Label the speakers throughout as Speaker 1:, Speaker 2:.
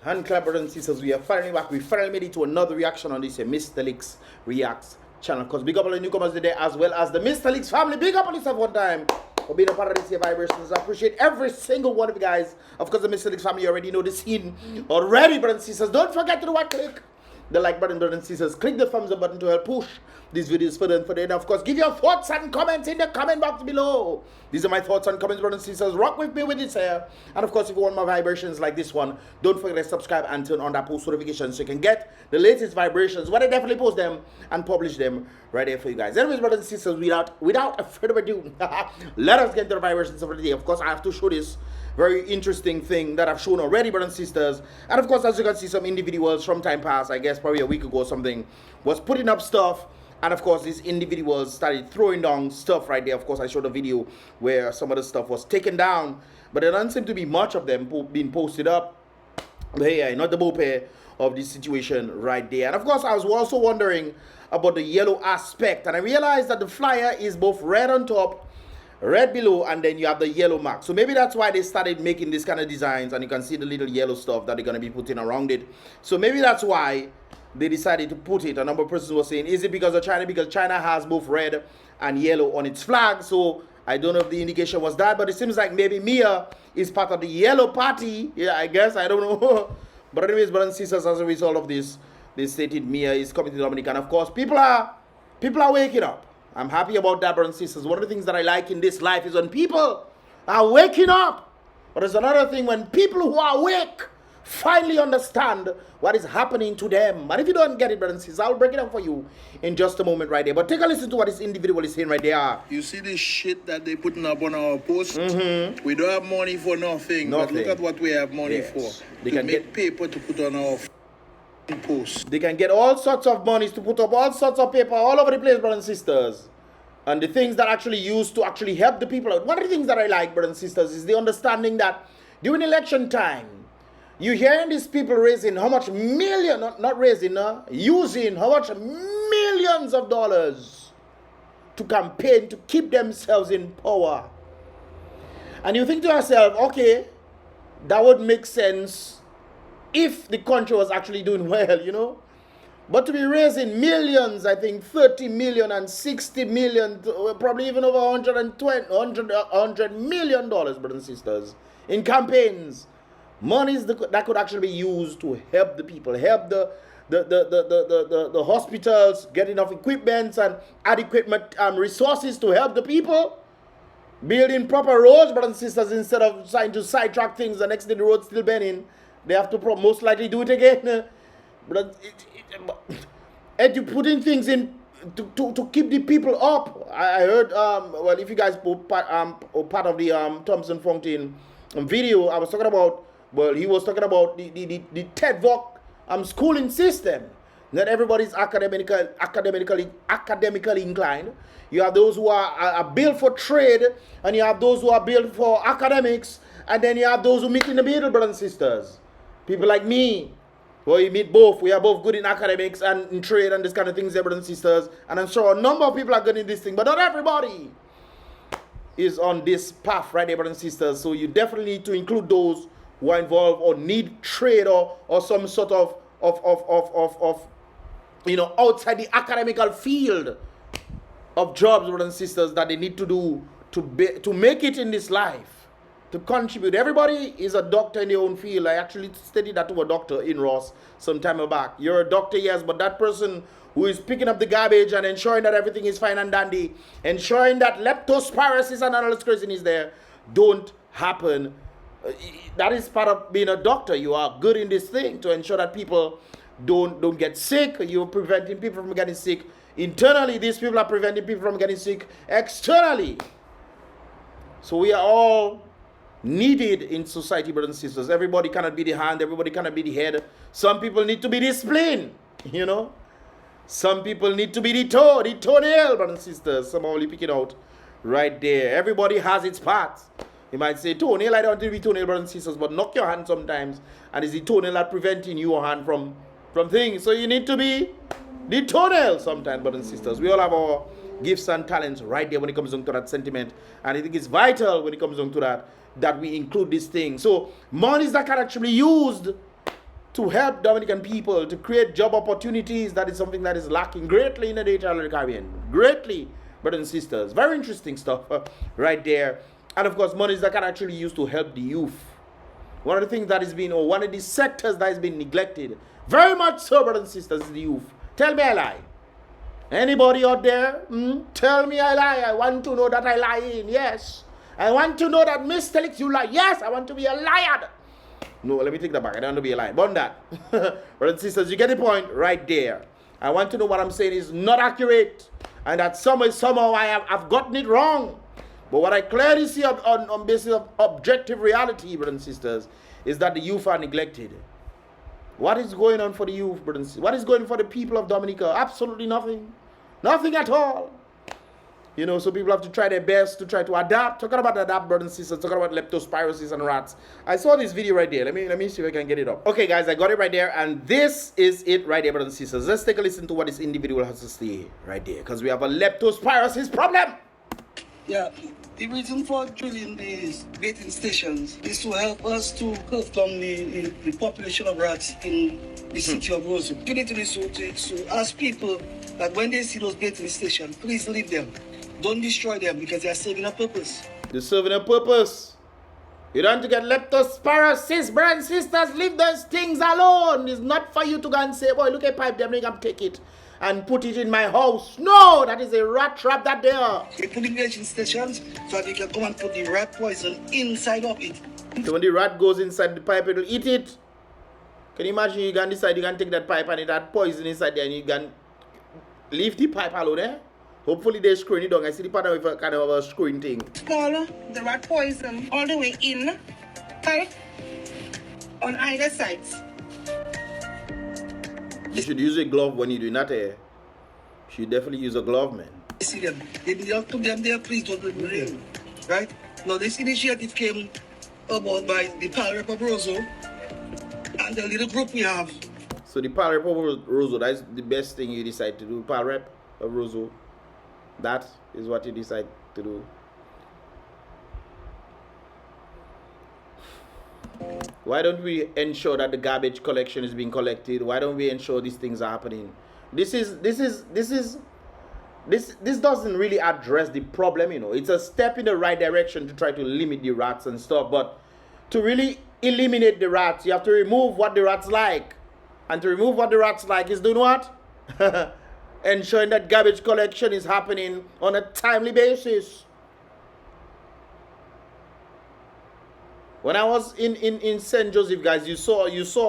Speaker 1: Hand clap, brothers and sisters. We are finally back. We finally made it to another reaction on this Mystelics Reacts channel. Because big up all the newcomers today, as well as the Mystelics family. Big up on yourself one time for being a part of this here vibrations. I appreciate every single one of you guys. Of course, the Mystelics family already know the scene already, brothers and sisters. Don't forget to do what? Click the like button, brothers and sisters. Click the thumbs up button to help push these videos further and further. And of course, give your thoughts and comments in the comment box below. These are my thoughts and comments, brothers and sisters. Rock with me with this here. And of course, if you want more vibrations like this one, don't forget to subscribe and turn on that post notification so you can get the latest vibrations when I definitely post them and publish them right there for you guys. Anyways, brothers and sisters, without further ado, let us get into the vibrations of the day. Of course, I have to show this very interesting thing that I've shown already, brothers and sisters. And of course, as you can see, some individuals from time past, I guess probably a week ago or something, was putting up stuff. And of course, these individuals started throwing down stuff right there. Of course, I showed a video where some of the stuff was taken down, but there doesn't seem to be much of them being posted up. But hey, not the BrBpTV of this situation right there. And of course, I was also wondering about the yellow aspect, and I realized that the flyer is both red on top, red below, and then you have the yellow mark. So maybe that's why they started making this kind of designs, and you can see the little yellow stuff that they're going to be putting around it. So maybe that's why they decided to put it. A number of persons were saying, is it because of China? Because China has both red and yellow on its flag. So I don't know if the indication was that, but it seems like maybe Mia is part of the yellow party. Yeah, I guess. I don't know. But anyways, brothers and sisters, as a result of this, they stated Mia is coming to Dominica. And of course, people are waking up. I'm happy about that, brothers and sisters. One of the things that I like in this life is when people are waking up. But there's another thing when people who are awake finally understand what is happening to them. And if you don't get it, brothers and sisters, I'll break it down for you in just a moment right there. But take a listen to what this individual is saying right there.
Speaker 2: You see this shit that they putting up on our post? We don't have money for nothing. But look at what we have money for. They can make paper to put on our post.
Speaker 1: They can get all sorts of monies to put up all sorts of paper all over the place, brothers and sisters. And the things that actually used to actually help the people out. One of the things that I like, brothers and sisters, is the understanding that during election time, you hearing these people raising how much million, not raising, using how much millions of dollars to campaign to keep themselves in power. And you think to yourself, okay, that would make sense if the country was actually doing well, you know. But to be raising millions, I think 30 million and 60 million, probably even over 100 million dollars, brothers and sisters, in campaigns. Monies that could actually be used to help the people, help the hospitals get enough equipment and adequate resources to help the people. Building proper roads, brothers and sisters, instead of trying to sidetrack things. The next day the road's still burning. They have to most likely do it again. And you putting things in to keep the people up. I heard, well, if you guys part of the Thompson Fountain video, I was talking about. Well, he was talking about the TEDVOC schooling system. Not everybody's academically inclined. You have those who are built for trade, and you have those who are built for academics, and then you have those who meet in the middle, brothers and sisters. People like me, well, you meet both. We are both good in academics and in trade and this kind of things, brothers and sisters. And I'm sure a number of people are good in this thing, but not everybody is on this path right there, brothers and sisters. So you definitely need to include those who are involved or need trade or some sort of you know, outside the academical field of jobs, brothers and sisters, that they need to do to make it in this life, to contribute. Everybody is a doctor in their own field. I actually studied that to a doctor in Ross some time back. You're a doctor, yes, but that person who is picking up the garbage and ensuring that everything is fine and dandy, ensuring that leptospirosis and all this craziness there don't happen. That is part of being a doctor. You are good in this thing to ensure that people don't get sick. You're preventing people from getting sick. Internally, these people are preventing people from getting sick externally. So we are all needed in society, brothers and sisters. Everybody cannot be the hand. Everybody cannot be the head. Some people need to be disciplined, you know. Some people need to be the toenail, brothers and sisters. Some are only picking out right there. Everybody has its part. You might say, toenail, I don't want to be toenail, brothers and sisters, but knock your hand sometimes. And it's the toenail that preventing your hand from things. So you need to be the toenail sometimes, brothers and sisters. We all have our gifts and talents right there when it comes down to that sentiment. And I think it's vital when it comes down to that we include this thing. So monies that can actually be used to help Dominican people, to create job opportunities. That is something that is lacking greatly in the data of the Caribbean. Greatly, brothers and sisters. Very interesting stuff right there. And of course, monies that can actually use to help the youth. One of the things that is being, or one of the sectors that has been neglected, very much so, brothers and sisters, is the youth. Tell me I lie. Anybody out there? Tell me I lie. I want to know that I lie in. Yes. I want to know that Mystelics, you lie. Yes, I want to be a liar. No, let me take that back. I don't want to be a liar. But that. Brothers and sisters, you get the point right there. I want to know what I'm saying is not accurate. And that somehow I've gotten it wrong. But what I clearly see on basis of objective reality, brothers and sisters, is that the youth are neglected. What is going on for the youth, brothers and sisters? What is going on for the people of Dominica? Absolutely nothing. Nothing at all. You know, so people have to try their best to try to adapt. Talking about adapt, brothers and sisters. Talking about leptospirosis and rats. I saw this video right there. Let me see if I can get it up. Okay, guys, I got it right there. And this is it right there, brothers and sisters. Let's take a listen to what this individual has to say right there. Because we have a leptospirosis problem.
Speaker 3: Yeah, the reason for drilling these baiting stations is to help us to cut down the population of rats in the city of Roseau. You need to do so to ask people that when they see those baiting stations, please leave them. Don't destroy them because they are serving a purpose.
Speaker 1: They're serving a purpose. You don't want to get leptospirosis, brothers and sisters. Leave those things alone. It's not for you to go and say, boy, look at pipe, them, I'm take it and put it in my house. No, that is a rat trap that they are.
Speaker 3: They put the baiting stations so they can come and put the rat poison inside of it.
Speaker 1: So when the rat goes inside the pipe, it will eat it. Can you imagine you can decide you can take that pipe and it had poison inside there and you can leave the pipe alone there? Hopefully they're screwing it down. I see the pattern with a kind of a screwing thing.
Speaker 4: Smaller, the rat poison all the way in, right? On either sides.
Speaker 1: You should use a glove when you're doing that. You should definitely use a glove, man.
Speaker 3: I see them. They don't put them there, please don't let me rain. Right? Now this initiative came about by the Pal-Rep of Roseau and the little group we have.
Speaker 1: So the Pal-Rep of Roseau, that's the best thing you decide to do. Pal-Rep of Roseau. That is what you decide to do. Why don't we ensure that the garbage collection is being collected? Why don't we ensure these things are happening? This doesn't really address the problem, you know. It's a step in the right direction to try to limit the rats and stuff, but to really eliminate the rats, you have to remove what the rats like. And to remove what the rats like is doing what? Ensuring that garbage collection is happening on a timely basis. When I was in St. Joseph, guys, you saw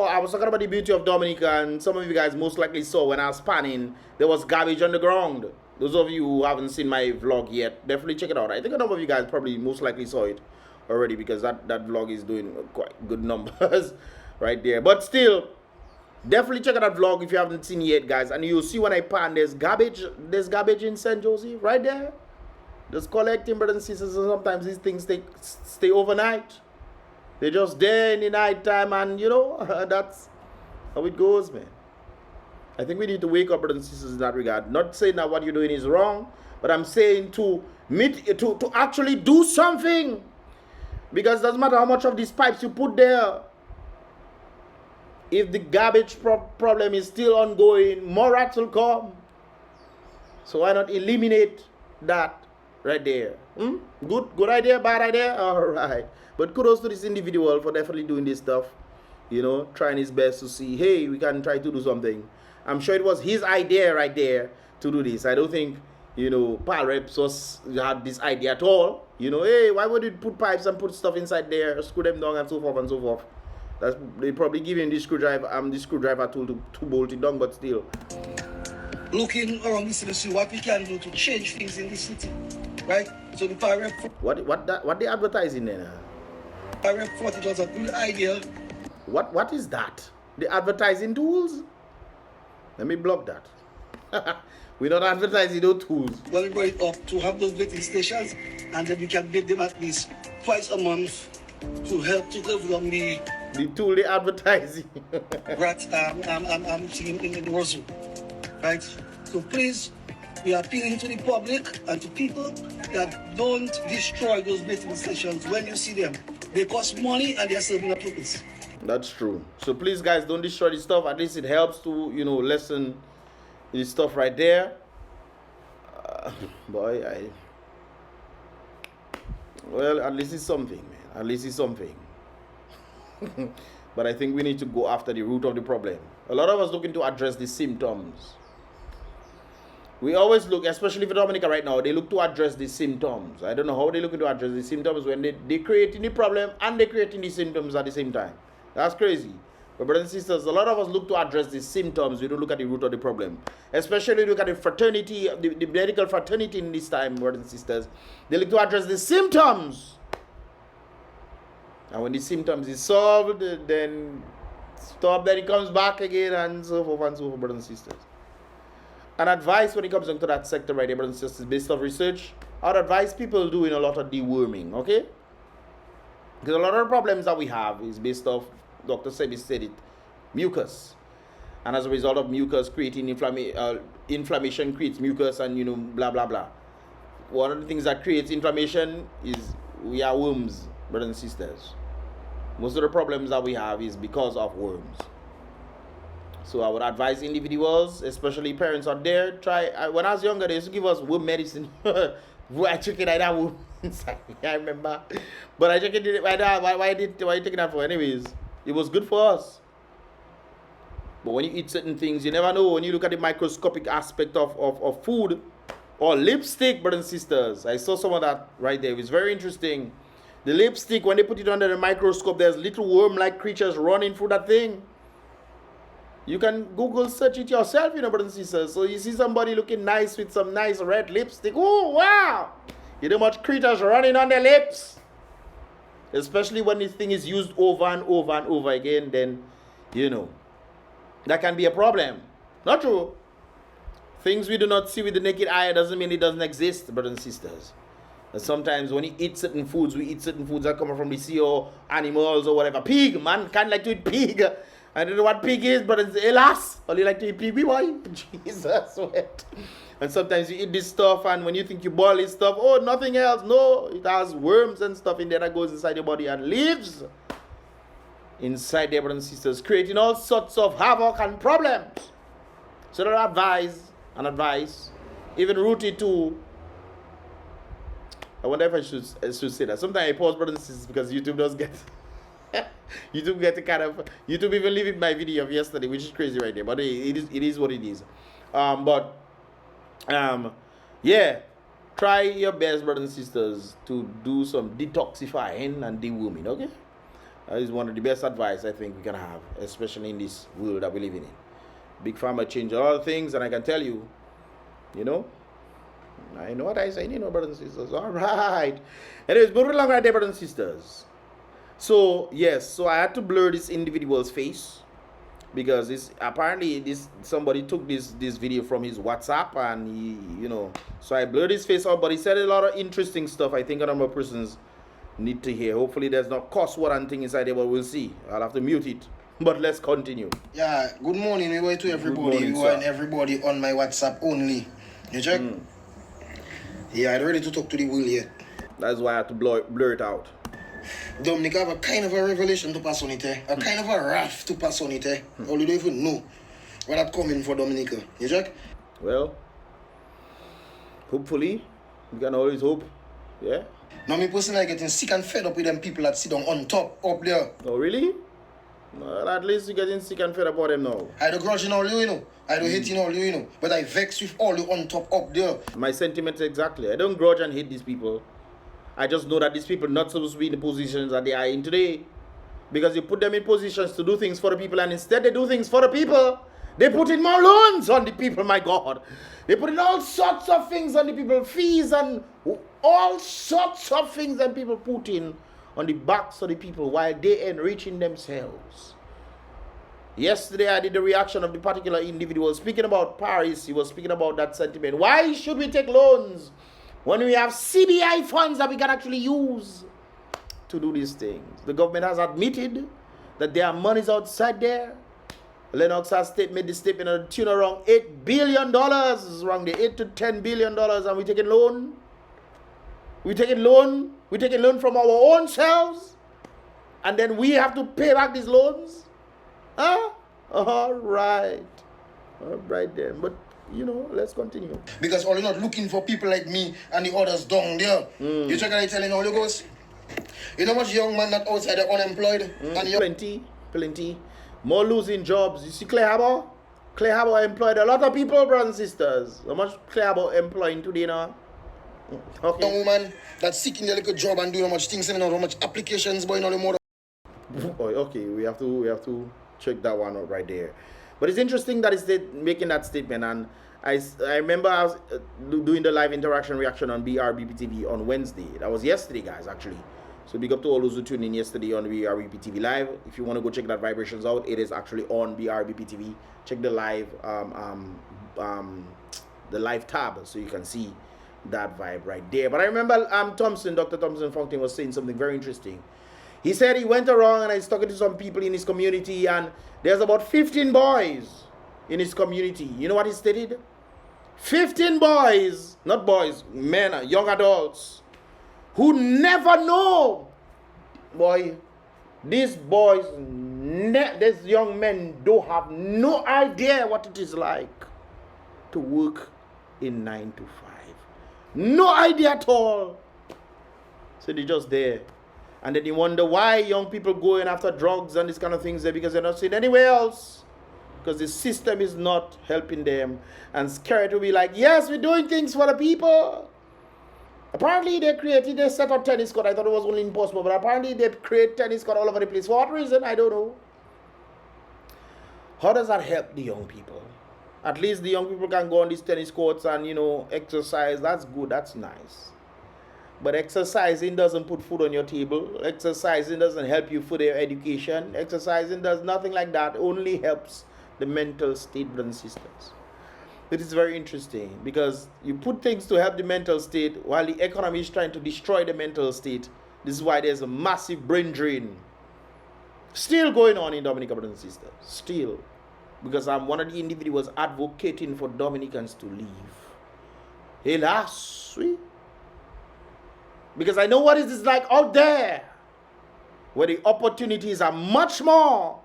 Speaker 1: I was talking about the beauty of Dominica, and some of you guys most likely saw when I was panning, there was garbage on the ground. Those of you who haven't seen my vlog yet, definitely check it out. I think a number of you guys probably most likely saw it already because that vlog is doing quite good numbers right there. But still, definitely check out that vlog if you haven't seen it yet, guys. And you'll see when I pan, there's garbage in St. Joseph right there. Just collecting, brothers and sisters, and sometimes these things stay overnight. They're just there in the night time, and you know, that's how it goes, man. I think we need to wake up, brothers and sisters, in that regard. Not saying that what you're doing is wrong, but I'm saying to actually do something. Because it doesn't matter how much of these pipes you put there. If the garbage problem is still ongoing, more rats will come. So why not eliminate that right there? Good idea, bad idea? All right. But kudos to this individual for definitely doing this stuff. You know, trying his best to see, hey, we can try to do something. I'm sure it was his idea right there to do this. I don't think, you know, Pal-Reps had this idea at all. You know, hey, why would you put pipes and put stuff inside there, screw them down and so forth and so forth. They probably give him the screwdriver tool to bolt it down, but still.
Speaker 3: Looking around the city to see what we can do to change things in the city, right? So the Pal-Rep.
Speaker 1: What they advertising there?
Speaker 3: Pal-Rep thought it was a good idea.
Speaker 1: What is that? The advertising tools? Let me block that. We're not advertising those tools.
Speaker 3: Well, we brought it up to have those baiting stations, and then we can bait them at least twice a month to help to cover on the
Speaker 1: tool they advertising.
Speaker 3: rats in the Roseau, right? So please, we are appealing to the public and to people that don't destroy those baiting stations when you see them. They cost money and they are serving a purpose.
Speaker 1: That's true. So please, guys, don't destroy this stuff. At least it helps to, you know, lessen this stuff right there. Boy, well, at least it's something, man. At least it's something. But I think we need to go after the root of the problem. A lot of us looking to address the symptoms. We always look, especially for Dominica right now, they look to address the symptoms. I don't know how they looking to address the symptoms when they creating the problem and they creating the symptoms at the same time. That's crazy. But brothers and sisters, a lot of us look to address the symptoms. We don't look at the root of the problem. Especially look at the fraternity, the medical fraternity in this time, brothers and sisters. They look to address the symptoms. And when the symptoms is solved, then stop, then it comes back again, and so forth, brothers and sisters. And advice when it comes into that sector right there, brothers and sisters, based off research, I'd advise people doing a lot of deworming, okay? Because a lot of the problems that we have is based off, Dr. Sebi said it, mucus. And as a result of mucus creating inflammation creates mucus and, you know, blah, blah, blah. One of the things that creates inflammation is we are worms, brothers and sisters. Most of the problems that we have is because of worms. So I would advise individuals, especially parents out there, try. When I was younger, they used to give us worm medicine. I took it like that worm inside. I remember. But I took it like that. Why are you taking that for? Anyways, it was good for us. But when you eat certain things, you never know. When you look at the microscopic aspect of food or lipstick, brothers and sisters. I saw some of that right there. It was very interesting. The lipstick, when they put it under the microscope, there's little worm-like creatures running through that thing. You can Google search it yourself, you know, brothers and sisters. So you see somebody looking nice with some nice red lipstick. Oh, wow! You know much creatures running on their lips. Especially when this thing is used over and over and over again, then, you know, that can be a problem. Not true. Things we do not see with the naked eye doesn't mean it doesn't exist, brothers and sisters. And sometimes when you eat certain foods, we eat certain foods that come from the sea or animals or whatever. Pig, man, can't like to eat pig. I don't know what pig is, but it's alas. All you like to eat pig, boy. Jesus, what? And sometimes you eat this stuff, and when you think you boil this stuff, oh, nothing else. No, it has worms and stuff in there that goes inside your body and lives inside there, brothers and sisters, creating all sorts of havoc and problems. So that advice, even rooted to. I wonder if I should say that. Sometimes I pause, brothers and sisters, because YouTube does get. YouTube get a kind of YouTube even leaving my video of yesterday, which is crazy right there, but it is what it is. Yeah, try your best, brothers and sisters, to do some detoxifying and deworming. Okay, that is one of the best advice I think we can have, especially in this world that we're living in. Big Pharma changed a lot of things, and I can tell you, you know, I know what I say, you know, brothers and sisters. All right. Anyways, moving along right there, brothers and sisters. So yes, so I had to blur this individual's face because this apparently somebody took this video from his WhatsApp, and he, you know, so I blurred his face out, but he said a lot of interesting stuff. I think a number of persons need to hear. Hopefully there's no cuss word and thing inside there, but we'll see. I'll have to mute it. But let's continue.
Speaker 5: Yeah, good morning. We were to everybody and everybody on my WhatsApp only. You check? Yeah, I'm ready to talk to the world yet.
Speaker 1: That's why I had to blur it out.
Speaker 5: Dominica have a kind of a revelation to pass on it, a kind of a wrath to pass on it. All you don't even know what that coming for Dominica. You check?
Speaker 1: Well, hopefully, we can always hope. Yeah.
Speaker 5: Now me personally getting sick and fed up with them people that sit down on top up there.
Speaker 1: Oh really? Well, at least you're getting sick and fed up with them now.
Speaker 5: I don't grudge in all you know. I don't hate in all you know. But I vex with all you on top up there.
Speaker 1: My sentiments exactly. I don't grudge and hate these people. I just know that these people are not supposed to be in the positions that they are in today. Because you put them in positions to do things for the people, and instead they do things for the people. They put in more loans on the people, my God. They put in all sorts of things on the people, fees and all sorts of things that people put in on the backs of the people while they enriching themselves. Yesterday I did the reaction of the particular individual speaking about Paris. He was speaking about that sentiment. Why should we take loans when we have CBI funds that we can actually use to do these things? The government has admitted that there are monies outside there. Lennox has made the statement of tune around $8 billion. It's around the $8 to $10 billion, and we're taking loan. We're taking loan from our own selves and then we have to pay back these loans? Huh? All right then. But you know, let's continue.
Speaker 5: Because all you're not looking for people like me and the others down there. You check out telling all you goes. You know much young man that outside are unemployed? And
Speaker 1: Plenty. More losing jobs. You see Clay Harbour? Clay Harbour employed a lot of people, brothers and sisters. How much Clay Harbour employing today now? Okay.
Speaker 5: Young woman that's seeking their little job and doing how much things and how much applications going on the more.
Speaker 1: Okay, we have to check that one out right there. But it's interesting that it's making that statement, and I remember I was doing the live interaction reaction on BrBpTV on Wednesday. That was yesterday, guys, actually. So big up to all those who tuned in yesterday on BrBpTV live. If you want to go check that vibrations out, it is actually on BrBpTV. Check the live tab so you can see that vibe right there. But I remember Dr. Thompson Fountain was saying something very interesting. He said he went around and he's talking to some people in his community, and there's about 15 boys in his community. You know what he stated? 15 boys, not boys, men, young adults, who never know. Boy, these boys, these young men don't have no idea what it is like to work in 9 to 5. No idea at all. So they're just there. And then you wonder why young people going after drugs and these kind of things there, because they're not seen anywhere else. Because the system is not helping them. And SKERRIT will be like, yes, we're doing things for the people. Apparently they set up tennis court. I thought it was only in Portsmouth, but apparently they create tennis court all over the place. For what reason? I don't know. How does that help the young people? At least the young people can go on these tennis courts and, you know, exercise. That's good. That's nice. But exercising doesn't put food on your table. Exercising doesn't help you for your education. Exercising does nothing like that. It only helps the mental state, brothers and sisters. It is very interesting because you put things to help the mental state while the economy is trying to destroy the mental state. This is why there's a massive brain drain still going on in Dominica, brothers and sisters. Still. Because I'm one of the individuals advocating for Dominicans to leave. Hélas, oui. Because I know what it is like out there, where the opportunities are much more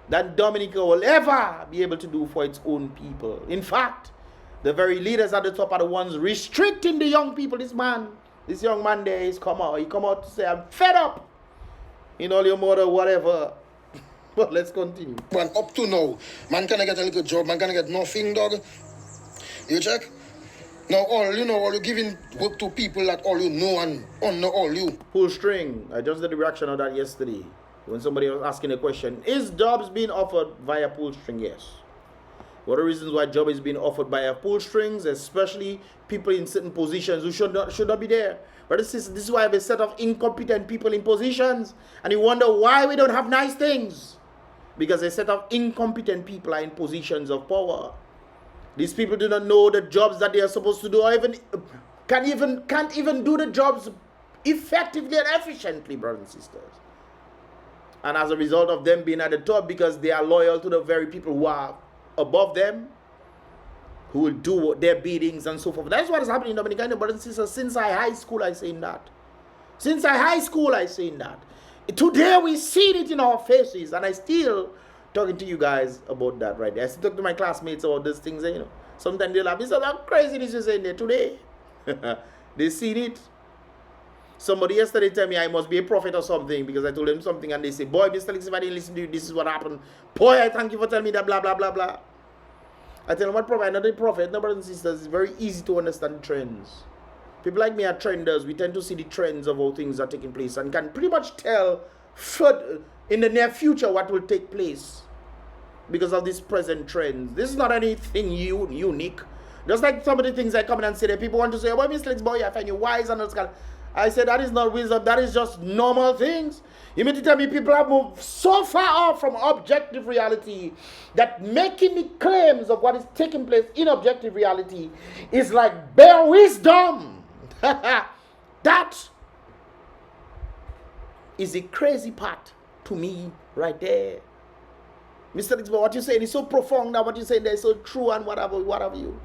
Speaker 1: than Dominica will ever be able to do for its own people. In fact, the very leaders at the top are the ones restricting the young people. This young man there, he come out to say, I'm fed up in all your mother, whatever. But let's continue.
Speaker 5: Man, up to now, man can get a little job, man can get nothing, dog. You check? Now all you giving work to people that all you know and under all you.
Speaker 1: Pull string. I just did the reaction on that yesterday. When somebody was asking a question, is jobs being offered via pull string? Yes. What are the reasons why job is being offered via pull strings, especially people in certain positions who should not be there? But this is why I have a set of incompetent people in positions, and you wonder why we don't have nice things. Because a set of incompetent people are in positions of power. These people do not know the jobs that they are supposed to do, or can't even do the jobs effectively and efficiently, brothers and sisters. And as a result of them being at the top, because they are loyal to the very people who are above them, who will do their biddings and so forth. That's what is happening in Dominica, brothers and sisters. Since high school, I saying that. Since high school, I saying that. Today we see it in our faces, and I still talking to you guys about that right there. I still talk to my classmates about these things, you know. Sometimes they'll have this how crazy this is in there today. They seen it. Somebody yesterday told me I must be a prophet or something because I told them something, and they say, boy, Mystelics, if I didn't listen to you, this is what happened. Boy, I thank you for telling me that, blah, blah, blah, blah. I tell them what prophet, I'm not a prophet. No, brothers and sisters, it's very easy to understand trends. People like me are trenders. We tend to see the trends of how things are taking place and can pretty much tell in the near future what will take place because of these present trends. This is not anything unique. Just like some of the things I come in and say that people want to say, boy, Mystelics, boy, I find you wise and all this kind of. I said that is not wisdom, that is just normal things. You mean to tell me people have moved so far off from objective reality that making the claims of what is taking place in objective reality is like bare wisdom. That is the crazy part to me right there. Mystelics, but what you're saying is so profound, that what you're saying there is so true and whatever you.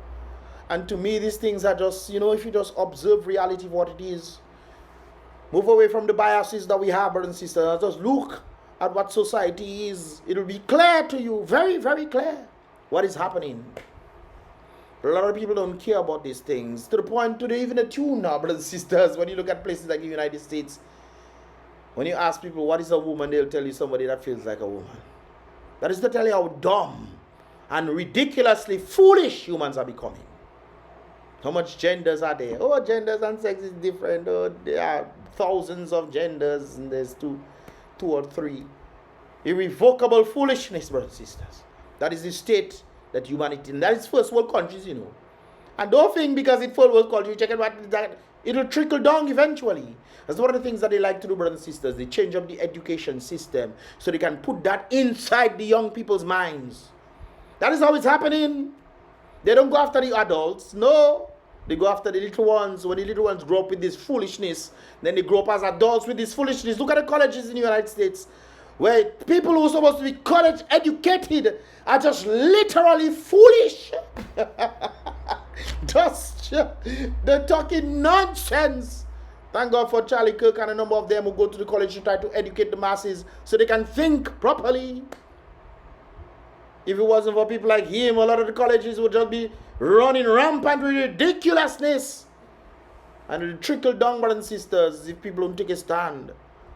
Speaker 1: And to me, these things are just, if you just observe reality for what it is, Move away from the biases that we have, brothers and sisters. Just look at what society is. It will be clear to you, very, very clear, what is happening. A lot of people don't care about these things, to the point to even a tune now, brothers and sisters. When you look at places like the United States, when you ask people what is a woman, they'll tell you somebody that feels like a woman. That is to tell you how dumb and ridiculously foolish humans are becoming. How much genders are there? Oh, genders and sex is different. Oh, there are thousands of genders, and there's two or three. Irrevocable foolishness, brothers and sisters. That is the state that humanity, and that is first world countries, you know. And don't think because it's first world country, check it out, that it'll trickle down eventually. That's one of the things that they like to do, brothers and sisters. They change up the education system so they can put that inside the young people's minds. That is how it's happening. They don't go after the adults. No. They go after the little ones. When the little ones grow up with this foolishness, then they grow up as adults with this foolishness. Look at the colleges in the United States, where people who are supposed to be college educated are just literally foolish. They're talking nonsense. Thank God for Charlie Kirk and a number of them who go to the college to try to educate the masses so they can think properly. If it wasn't for people like him, a lot of the colleges would just be running rampant with ridiculousness. And it will trickle down, brothers and sisters, if people don't take a stand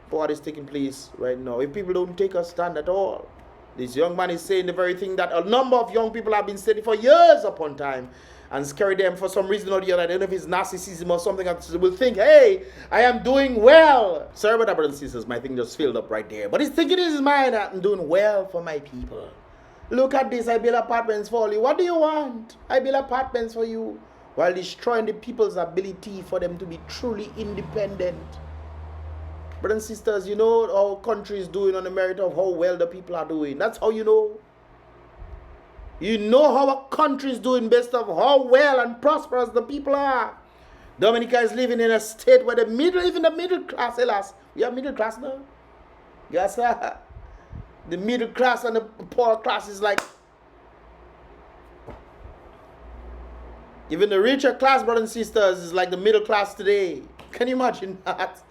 Speaker 1: for what is taking place right now. If people don't take a stand at all. This young man is saying the very thing that a number of young people have been saying for years upon time. And scary them for some reason or the other. I don't know if it's narcissism or something else. They will think, hey, I am doing well. Sorry about that, brothers and sisters. My thing just filled up right there. But he's thinking in his mind that I'm doing well for my people. Look at this, I build apartments for you. What do you want? I build apartments for you. While destroying the people's ability for them to be truly independent. Brothers and sisters, you know how country is doing on the merit of how well the people are doing. That's how you know. You know how a country is doing based on how well and prosperous the people are. Dominica is living in a state where even the middle class, alas, we have middle class now. Yes, sir. The middle class and the poor class is like, even the richer class, brothers and sisters, is like the middle class today. Can you imagine that?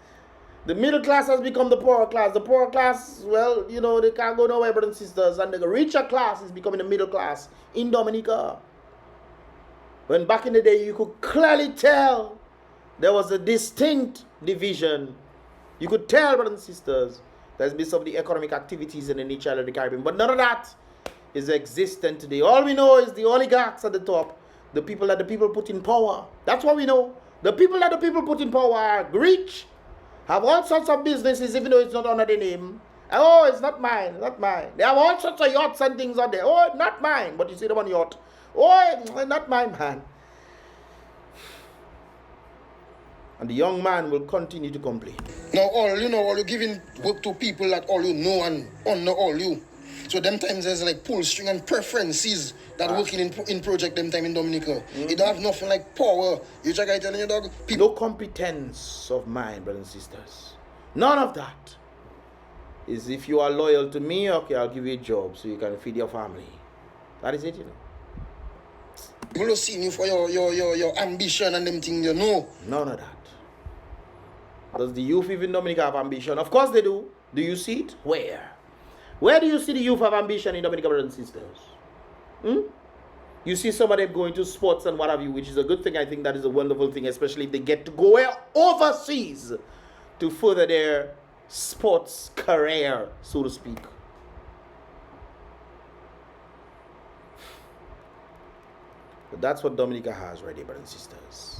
Speaker 1: The middle class has become the poorer class. The poorer class, well, you know, they can't go nowhere, brothers and sisters. And the richer class is becoming the middle class in Dominica. When back in the day, you could clearly tell there was a distinct division. You could tell, brothers and sisters, there's been some of the economic activities in the nature of the Caribbean. But none of that is existent today. All we know is the oligarchs at the top. The people that the people put in power. That's what we know. The people that the people put in power are rich, have all sorts of businesses, even though it's not under their name. Oh, it's not mine, not mine. They have all sorts of yachts and things on there. Oh, not mine. But you see them on yacht. Oh, not mine, man. And the young man will continue to complain.
Speaker 5: Now all you giving work to people that all you know and honor all you. So them times there's like pull string and preferences that working in project them time in Dominica. It don't have nothing like power. You check I telling you, dog?
Speaker 1: No competence of mine, brothers and sisters. None of that. Is if you are loyal to me, okay, I'll give you a job so you can feed your family. That is it, you know.
Speaker 5: People don't see you for your ambition and them things, you know.
Speaker 1: None of that. Does the youth even Dominica have ambition? Of course they do. Do you see it? Where? Where do you see the youth have ambition in Dominica, brothers and sisters? You see some of them going to sports and what have you, which is a good thing. I think that is a wonderful thing, especially if they get to go overseas to further their sports career, so to speak. But that's what Dominica has right here, brothers and sisters.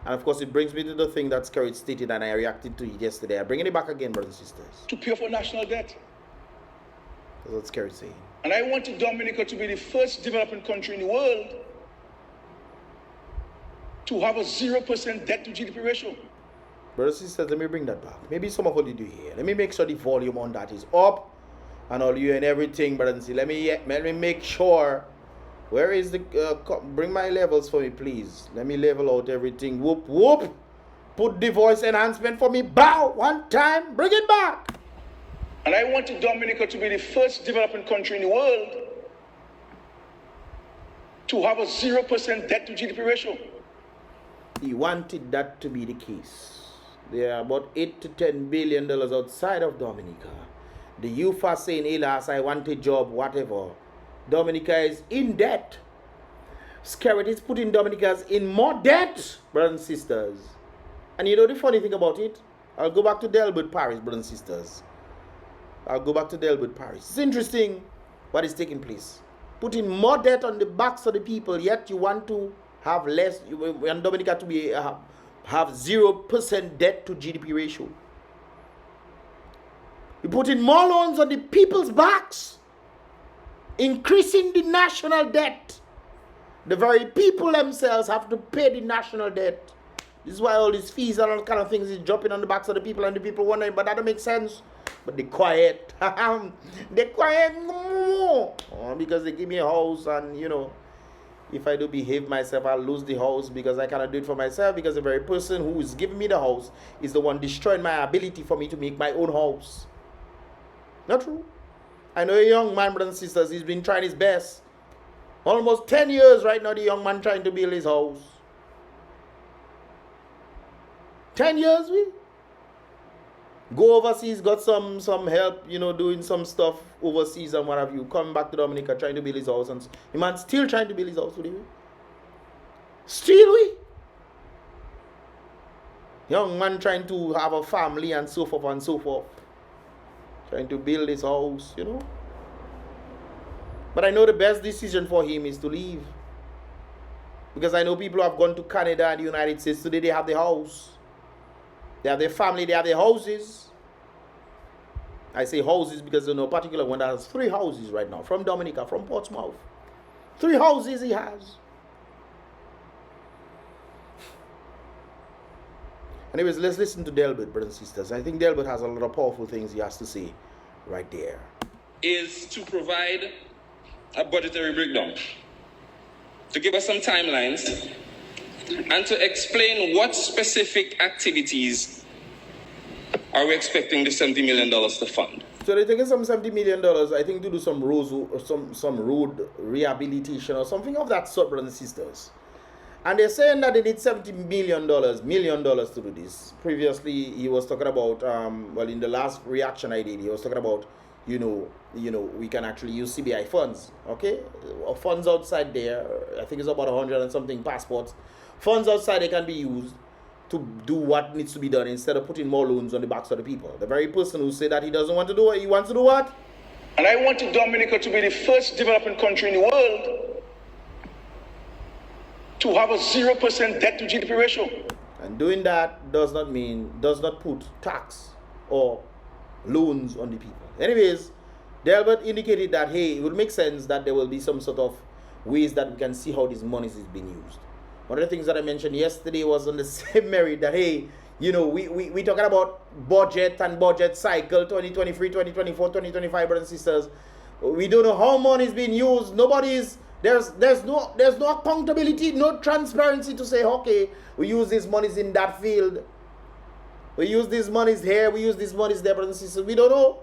Speaker 1: And of course, it brings me to the thing that SKERRIT stated, and I reacted to it yesterday. I'm bringing it back again, brothers and sisters.
Speaker 2: To pay for national debt.
Speaker 1: That's what SKERRIT saying.
Speaker 2: And I want Dominica to be the first developing country in the world to have a 0% debt to GDP ratio.
Speaker 1: Brothers and sisters, let me bring that back. Maybe some of what you do here. Let me make sure the volume on that is up and all you and everything, brothers and sisters. Let me make sure. Where is the bring my levels for me, please. Let me level out everything. Whoop whoop. Put the voice enhancement for me. Bow one time. Bring it back.
Speaker 2: And I want Dominica to be the first developing country in the world to have a 0% debt to GDP ratio.
Speaker 1: He wanted that to be the case. They are about $8 to $10 billion outside of Dominica. The youth are saying, "Hélas, I want a job," whatever. Dominica is in debt. SKERRIT is putting Dominicans in more debt, brothers and sisters. And you know the funny thing about it? I'll go back to Delbert Parish, brothers and sisters. I'll go back to Delbert Parish. It's interesting what is taking place. Putting more debt on the backs of the people, yet you want to have less. You want Dominica to be have 0% debt to GDP ratio. You put in more loans on the people's backs, increasing the national debt. The very people themselves have to pay the national debt. This is why all these fees and all kind of things is dropping on the backs of the people, and the people wondering, but that don't make sense. But they quiet. They quiet because they give me a house, and you know, if I do behave myself, I'll lose the house because I cannot do it for myself, because the very person who is giving me the house is the one destroying my ability for me to make my own house. Not true. I know a young man, brothers and sisters, he's been trying his best. Almost 10 years right now, the young man trying to build his house. 10 years, we go overseas, got some help, you know, doing some stuff overseas and what have you. Come back to Dominica trying to build his house, and the man still trying to build his house. Still we. Young man trying to have a family and so forth and so forth. Trying to build his house, you know. But I know the best decision for him is to leave. Because I know people who have gone to Canada and the United States today, they have their house. They have their family, they have their houses. I say houses because there's no particular one that has 3 houses right now. From Dominica, from Portsmouth. 3 houses he has. Anyways, let's listen to Delbert, brothers and sisters. I think Delbert has a lot of powerful things he has to say right there.
Speaker 6: Is to provide a budgetary breakdown, to give us some timelines, and to explain what specific activities are we expecting the $70 million to fund.
Speaker 1: So they're taking some $70 million, I think, to do some Roseau or some road rehabilitation or something of that sort, brothers and sisters. And they're saying that they need $70 million to do this. Previously, he was talking about, well, in the last reaction I did, he was talking about, you know, we can actually use CBI funds, okay? Funds outside there, I think it's about 100 and something passports. Funds outside, they can be used to do what needs to be done instead of putting more loans on the backs of the people. The very person who said that he doesn't want to do it, he wants to do what?
Speaker 7: And I want Dominica to be the first developing country in the world to have a 0% debt to GDP ratio.
Speaker 1: And doing that does not put tax or loans on the people. Anyways, Delbert indicated that, hey, it would make sense that there will be some sort of ways that we can see how this money is being used. One of the things that I mentioned yesterday was on the same merit that, hey, you know, we talking about budget and budget cycle 2023, 2024, 2025, brothers and sisters. We don't know how money is being used. There's no accountability, no transparency to say, okay, we use these monies in that field. We use these monies here, we use these monies there, brothers and sisters. We don't know.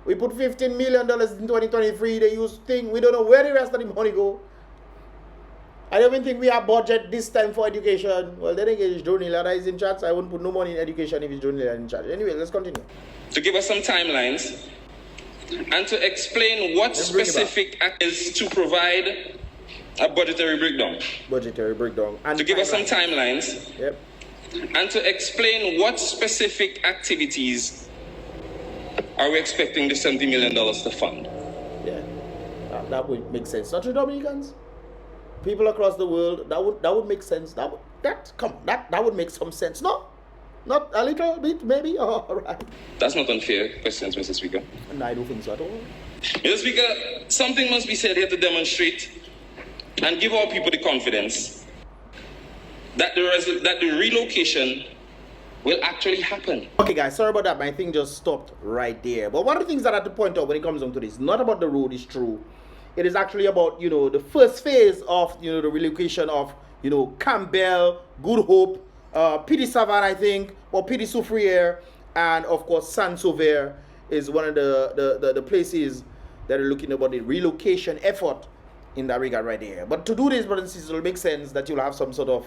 Speaker 1: We put $15 million in 2023, they use thing. We don't know where the rest of the money go. I don't even think we have budget this time for education. Well, then again, it's Jonila that is in charge. I wouldn't put no money in education if it's Jonila in charge. Anyway, let's continue.
Speaker 6: To give us some timelines and to explain what specific act is to provide a budgetary breakdown.
Speaker 1: Budgetary breakdown. And
Speaker 6: to give us some timelines.
Speaker 1: Yep.
Speaker 6: And to explain what specific activities are we expecting the $70 million to fund.
Speaker 1: Yeah, that would make sense. Not to Dominicans, people across the world. That would make sense. That would make some sense. No, not a little bit, maybe. All right.
Speaker 6: That's not unfair questions, Mr. Speaker.
Speaker 1: And I don't think so at all.
Speaker 6: Mr. Speaker, something must be said here to demonstrate and give our people the confidence that the relocation will actually happen.
Speaker 1: Okay, guys, sorry about that. My thing just stopped right there. But one of the things that I have to point out when it comes down to this, not about the road, is true. It is actually about, you know, the first phase of, you know, the relocation of, you know, Campbell, Good Hope, Petit Savane, I think, or Petit Soufriere, and of course Saint-Sauveur is one of the places that are looking about the relocation effort in that regard right there. But to do this, brothers and sisters, it will make sense that you'll have some sort of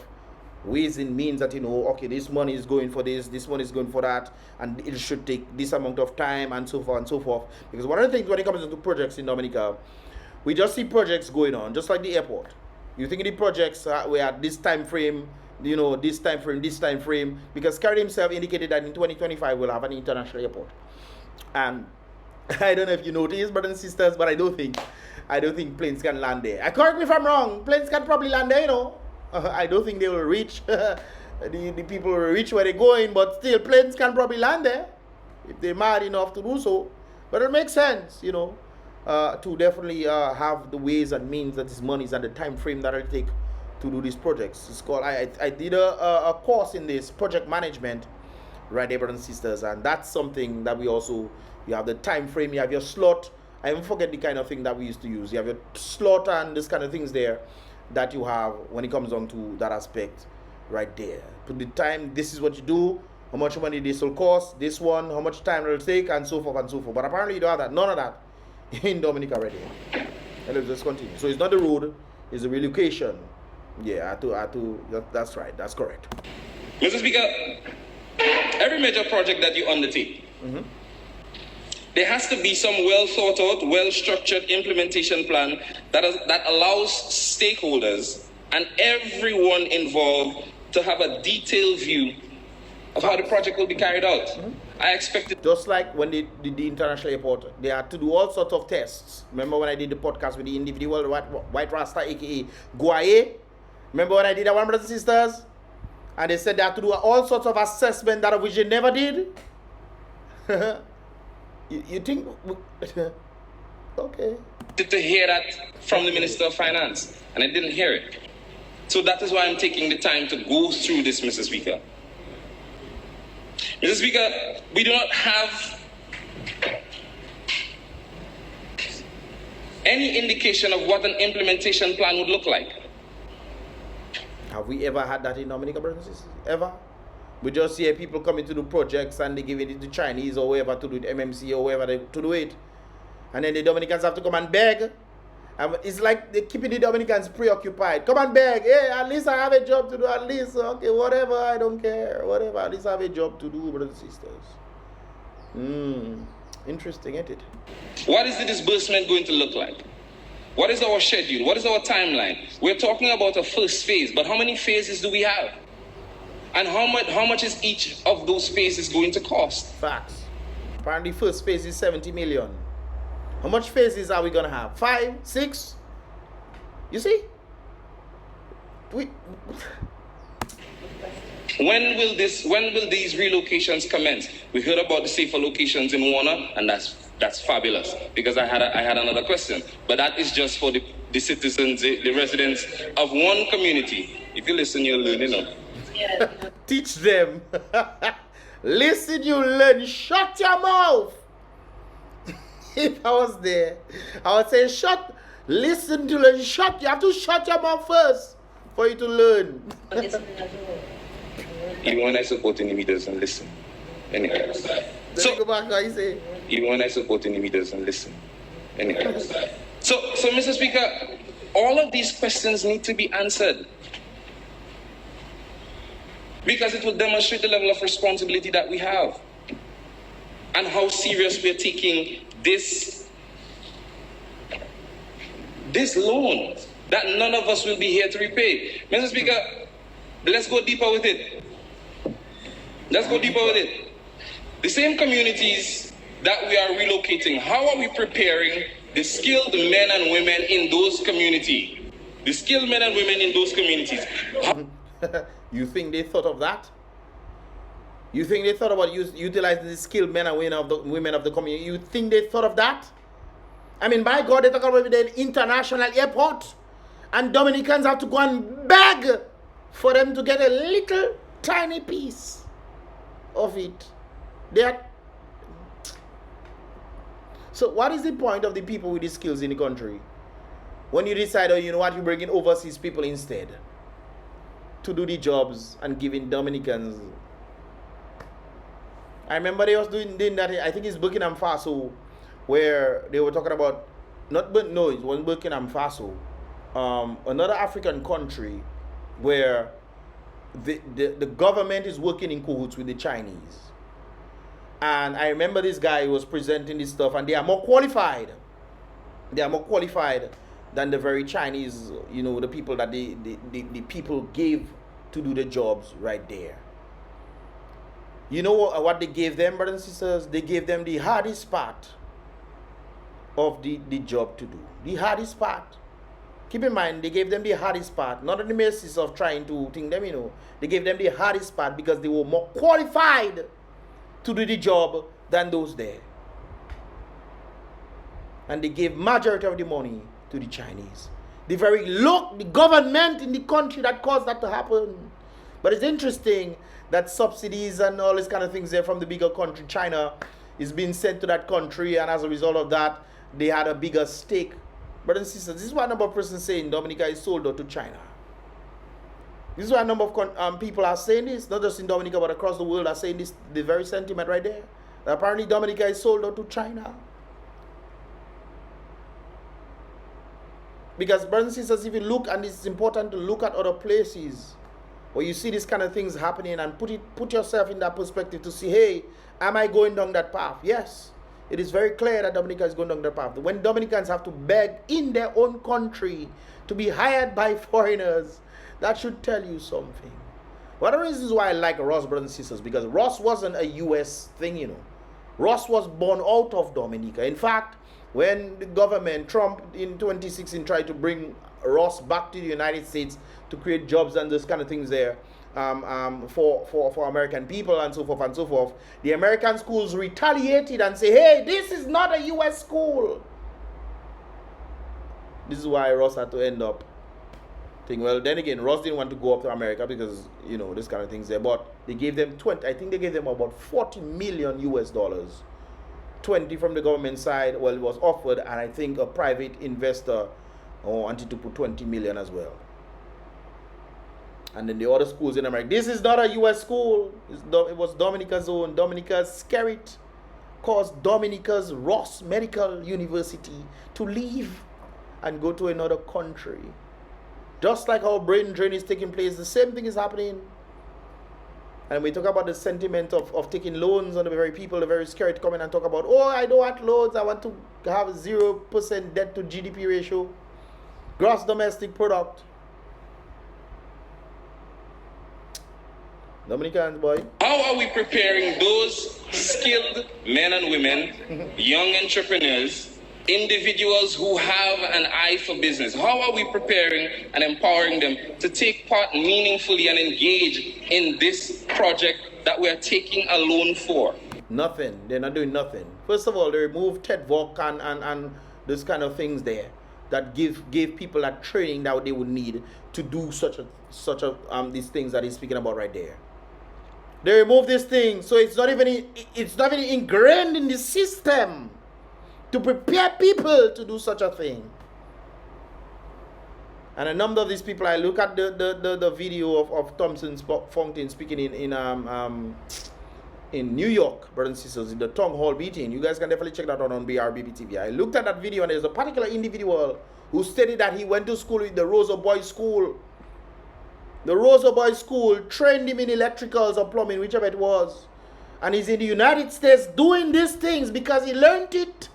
Speaker 1: ways and means that, you know, okay, this money is going for this money is going for that, and it should take this amount of time, and so forth and so forth. Because one of the things when it comes into projects in Dominica, we just see projects going on, just like the airport. You think the projects were at this time frame, you know, this time frame, because SKERRIT himself indicated that in 2025 we'll have an international airport. And I don't know if you noticed, brothers and sisters, but I don't think planes can land there. Correct me if I'm wrong. Planes can probably land there, you know. I don't think they will reach the people will reach where they're going, but still planes can probably land there if they're mad enough to do so. But it makes sense, you know, to definitely have the ways and means that this money is and the time frame that it'll take to do these projects. It's called I did a course in this project management, right there, brothers and sisters, and that's something that we also, you have the time frame, you have your slot. I even forget the kind of thing that we used to use. You have your slot and this kind of things there that you have when it comes on to that aspect right there. Put the time, this is what you do, how much money this will cost, this one, how much time it will take, and so forth and so forth. But apparently you don't have that, none of that in Dominica already. And let's just continue. So it's not the road, it's the relocation. Yeah, that's right, that's correct.
Speaker 6: Mr. Speaker, every major project that you undertake, there has to be some well thought out, well structured implementation plan that allows stakeholders and everyone involved to have a detailed view of how the project will be carried out. I expected,
Speaker 1: just like when they did the international airport, they had to do all sorts of tests. Remember when I did the podcast with the individual white Rasta, aka Guaye? Remember when I did that one, brothers and sisters? And they said they had to do all sorts of assessment that of which they never did. You think okay?
Speaker 6: to hear that from the Minister of Finance, and I didn't hear it. So that is why I'm taking the time to go through this, Mr. Speaker. Mr. Speaker, we do not have any indication of what an implementation plan would look like.
Speaker 1: Have we ever had that in Dominica, brothers and sisters? Ever? We just see people coming to do projects and they give it to Chinese or whoever to do it, MMC or whoever to do it. And then the Dominicans have to come and beg. It's like they're keeping the Dominicans preoccupied. Come and beg. Hey, at least I have a job to do. At least, okay, whatever, I don't care. Whatever, at least I have a job to do, brothers and sisters. Interesting, ain't it?
Speaker 6: What is the disbursement going to look like? What is our schedule? What is our timeline? We're talking about a first phase, but how many phases do we have? And how much is each of those phases going to cost?
Speaker 1: Facts. Apparently first phase is 70 million. How much phases are we gonna have? 5, 6? You see? When
Speaker 6: will these relocations commence? We heard about the safer locations in Warner, and that's fabulous, because I had another question, but that is just for the citizens, the residents of one community. If you listen, you'll learn, you know.
Speaker 1: Teach them. Listen, you learn. Shut your mouth. If I was there, I would say listen to learn. You have to shut your mouth first for you to learn.
Speaker 6: Even when I support enemy doesn't listen. Anyway. So
Speaker 1: go back, I say.
Speaker 6: Even when I support enemy doesn't listen. Anyway. So Mr. Speaker, all of these questions need to be answered, because it will demonstrate the level of responsibility that we have and how serious we are taking this loan that none of us will be here to repay. Mr. Speaker, let's go deeper with it. The same communities that we are relocating, how are we preparing the skilled men and women in those communities?
Speaker 1: You think they thought of that? You think they thought about utilizing the skilled men and women of the community? You think they thought of that? I mean, by God, they talk about the international airport, and Dominicans have to go and beg for them to get a little tiny piece of it. So what is the point of the people with the skills in the country when you decide, oh, you know what, you bring in overseas people instead to do the jobs and giving Dominicans? I remember they was doing that. I think it's Burkina Faso, where they were talking about it wasn't Burkina Faso, another African country where the government is working in cahoots with the Chinese. And I remember this guy who was presenting this stuff, and they are more qualified. They are more qualified than the very Chinese, you know, the people that the people gave to do the jobs right there. You know what they gave them, brothers and sisters? They gave them the hardest part of the job to do. The hardest part. Keep in mind, they gave them the hardest part, not on the basis of trying to think them, you know. They gave them the hardest part because they were more qualified to do the job than those there. And they gave majority of the money to the Chinese. The government in the country that caused that to happen. But it's interesting that subsidies and all these kind of things there from the bigger country, China, is being sent to that country, and as a result of that, they had a bigger stake. Brothers and sisters, this is why a number of persons saying Dominica is sold out to China. This is why a number of people are saying this, not just in Dominica but across the world, are saying this, the very sentiment right there. That apparently Dominica is sold out to China. Because brothers and sisters, if you look, and it's important to look at other places where you see these kind of things happening, and put yourself in that perspective to see, hey, am I going down that path? Yes. It is very clear that Dominica is going down that path. When Dominicans have to beg in their own country to be hired by foreigners, that should tell you something. One of the reasons why I like Ross, brothers and sisters, because Ross wasn't a U.S. thing, you know. Ross was born out of Dominica. In fact, when the government, Trump in 2016, tried to bring Ross back to the United States to create jobs and those kind of things there, for American people and so forth, the American schools retaliated and say, hey, this is not a U.S. school. This is why Ross had to end up thinking, well, then again, Ross didn't want to go up to America because, you know, this kind of things there, but they gave them I think they gave them about $40 million US. 20 from the government side, well, it was offered, and I think a private investor wanted to put 20 million as well. And then the other schools in America, this is not a U.S. school. It was Dominica's own. Dominica's SKERRIT caused Dominica's Ross Medical University to leave and go to another country. Just like our brain drain is taking place, the same thing is happening. And we talk about the sentiment of taking loans on the very people, the very SKERRIT come in and talk about, oh, I don't want loans, I want to have 0% debt to GDP ratio, gross domestic product. Dominicans, boy.
Speaker 6: How are we preparing those skilled men and women, young entrepreneurs, individuals who have an eye for business? How are we preparing and empowering them to take part meaningfully and engage in this project that we are taking a loan for?
Speaker 1: Nothing. They're not doing nothing. First of all, they removed TED Talk and those kind of things there that gave people that training that they would need to do such these things that he's speaking about right there. They removed this thing, so it's not even ingrained in the system to prepare people to do such a thing. And a number of these people, I look at the video of Thompson Fountain speaking in New York, brothers and sisters, in the town hall meeting. You guys can definitely check that out on BrBpTV. I looked at that video, and there's a particular individual who stated that he went to school with the Roseau Boys School. The Roseau Boys School trained him in electricals or plumbing, whichever it was. And he's in the United States doing these things because he learned it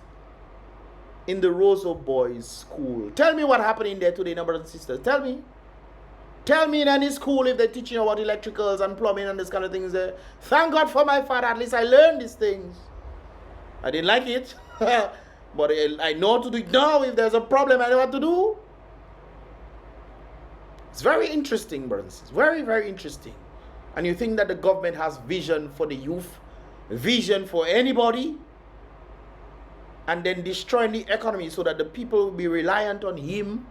Speaker 1: in the Roseau Boys School. Tell me what happened in there today, brothers and sisters. Tell me. Tell me in any school if they're teaching about electricals and plumbing and this kind of things there. Thank God for my father. At least I learned these things. I didn't like it. But I know to do it now. If there's a problem, I know what to do. It's very interesting, brothers. It's very, very interesting. And you think that the government has vision for the youth, vision for anybody, and then destroying the economy so that the people will be reliant on him.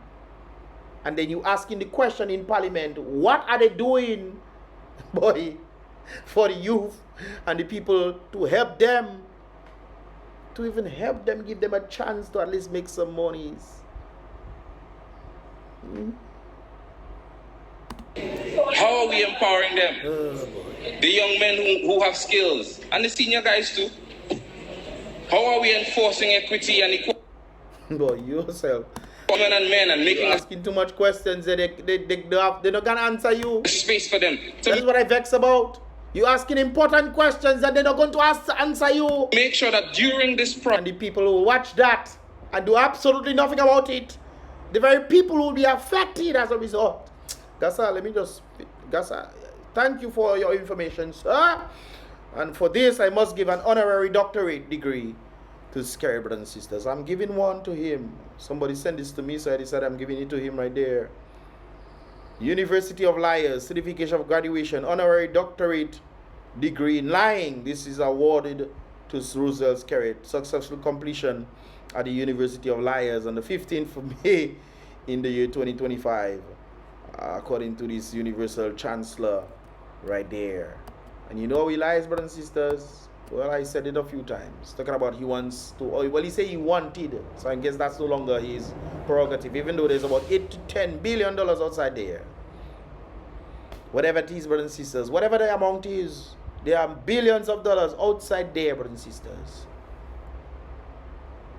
Speaker 1: And then you asking the question in parliament, what are they doing, boy, for the youth and the people to help them, to even help them, give them a chance to at least make some monies.
Speaker 6: How are we empowering them? The young men who have skills, and the senior guys too. How are we enforcing equity and equality?
Speaker 1: Boy, yourself.
Speaker 6: women and men and making
Speaker 1: You're asking too much questions. They're not gonna answer you.
Speaker 6: a space for them. So
Speaker 1: That's what I vex about. You asking important questions and they're not going to answer you.
Speaker 6: make sure that during this
Speaker 1: And
Speaker 6: process,
Speaker 1: the people who watch that and do absolutely nothing about it, the very people who will be affected as a result. Gasa, let me just, Gasa, thank you for your information, sir. And for this, I must give an honorary doctorate degree to SKERRIT brothers and sisters. I'm giving one to him. Somebody sent this to me, so I decided I'm giving it to him right there. University of Liars, certification of graduation, honorary doctorate degree in lying. This is awarded to Roseau SKERRIT. Successful completion at the University of Liars on the 15th of May in the year 2025, according to this Universal Chancellor right there. And you know he lies, brothers and sisters. Well, I said it a few times. Talking about he wants to, well, he said he wanted. So I guess that's no longer his prerogative, even though there's about $8 to $10 billion outside there. Whatever it is, brothers and sisters, whatever the amount is, there are billions of dollars outside there, brothers and sisters.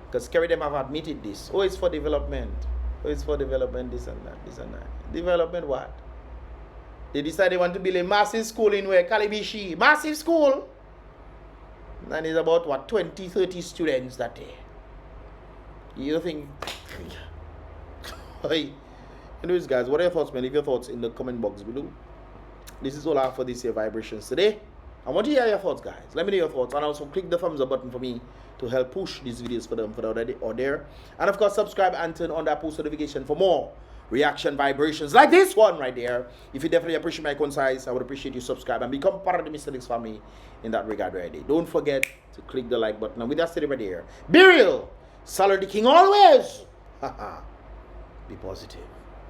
Speaker 1: Because SKERRIT them have admitted this. Oh, it's for development. Oh, it's for development, this and that, this and that. Development what? They decide they want to build a massive school in where? Kalibishi. Massive school. And it's about what, 20, 30 students that day. You think hey. Anyways guys, what are your thoughts, man? Leave your thoughts in the comment box below. This is all I have for this year vibrations today. I want to hear your thoughts, guys. Let me know your thoughts, and also click the thumbs up button for me to help push these videos for them for the already or there. And of course, subscribe and turn on that post notification for more reaction vibrations like this one right there. If you definitely appreciate my concise, I would appreciate you subscribe and become part of the Mystelics family in that regard right there. Don't forget to click the like button. And with that said right there, be real, Salary the King always. Be positive.